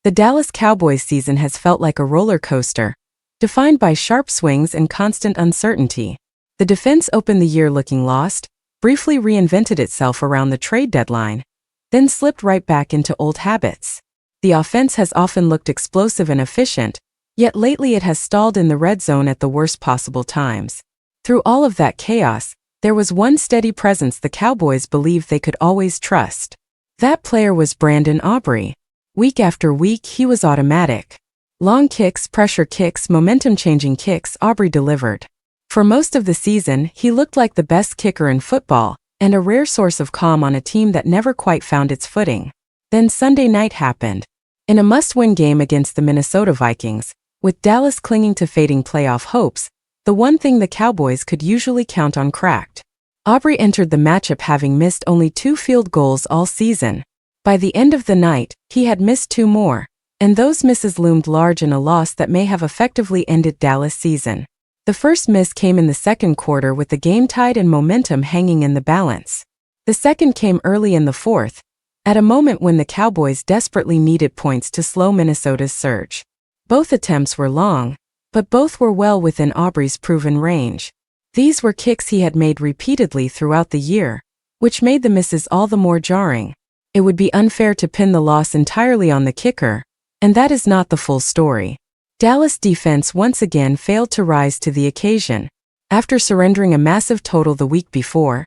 The Dallas Cowboys season has felt like a roller coaster, defined by sharp swings and constant uncertainty. The defense opened the year looking lost, briefly reinvented itself around the trade deadline, then slipped right back into old habits. The offense has often looked explosive and efficient, yet lately it has stalled in the red zone at the worst possible times. Through all of that chaos, there was one steady presence the Cowboys believed they could always trust. That player was Aubrey. Week after week, he was automatic. Long kicks, pressure kicks, momentum-changing kicks, Aubrey delivered. For most of the season, he looked like the best kicker in football, and a rare source of calm on a team that never quite found its footing. Then Sunday night happened. In a must-win game against the Minnesota Vikings, with Dallas clinging to fading playoff hopes, the one thing the Cowboys could usually count on cracked. Aubrey entered the matchup having missed only 2 field goals all season. By the end of the night, he had missed 2 more, and those misses loomed large in a loss that may have effectively ended Dallas' season. The first miss came in the second quarter with the game tied and momentum hanging in the balance. The second came early in the fourth, at a moment when the Cowboys desperately needed points to slow Minnesota's surge. Both attempts were long, but both were well within Aubrey's proven range. These were kicks he had made repeatedly throughout the year, which made the misses all the more jarring. It would be unfair to pin the loss entirely on the kicker, and that is not the full story. Dallas defense once again failed to rise to the occasion. After surrendering a massive total the week before,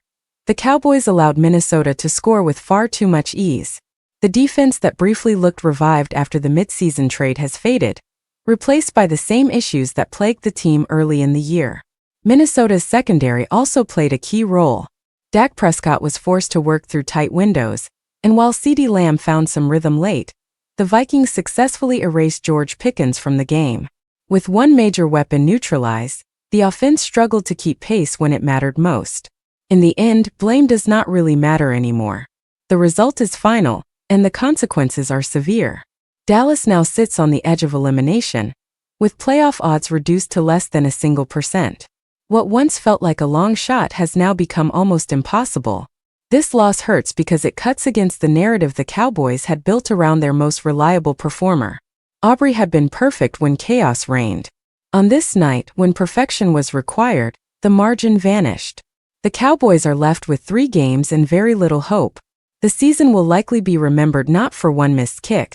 the Cowboys allowed Minnesota to score with far too much ease. The defense that briefly looked revived after the midseason trade has faded, replaced by the same issues that plagued the team early in the year. Minnesota's secondary also played a key role. Dak Prescott was forced to work through tight windows, and while CeeDee Lamb found some rhythm late, the Vikings successfully erased George Pickens from the game. With one major weapon neutralized, the offense struggled to keep pace when it mattered most. In the end, blame does not really matter anymore. The result is final, and the consequences are severe. Dallas now sits on the edge of elimination, with playoff odds reduced to less than a single %. What once felt like a long shot has now become almost impossible. This loss hurts because it cuts against the narrative the Cowboys had built around their most reliable performer. Aubrey had been perfect when chaos reigned. On this night, when perfection was required, the margin vanished. The Cowboys are left with 3 games and very little hope. The season will likely be remembered not for one missed kick,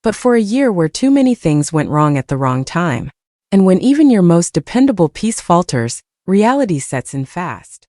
but for a year where too many things went wrong at the wrong time. And when even your most dependable piece falters, reality sets in fast.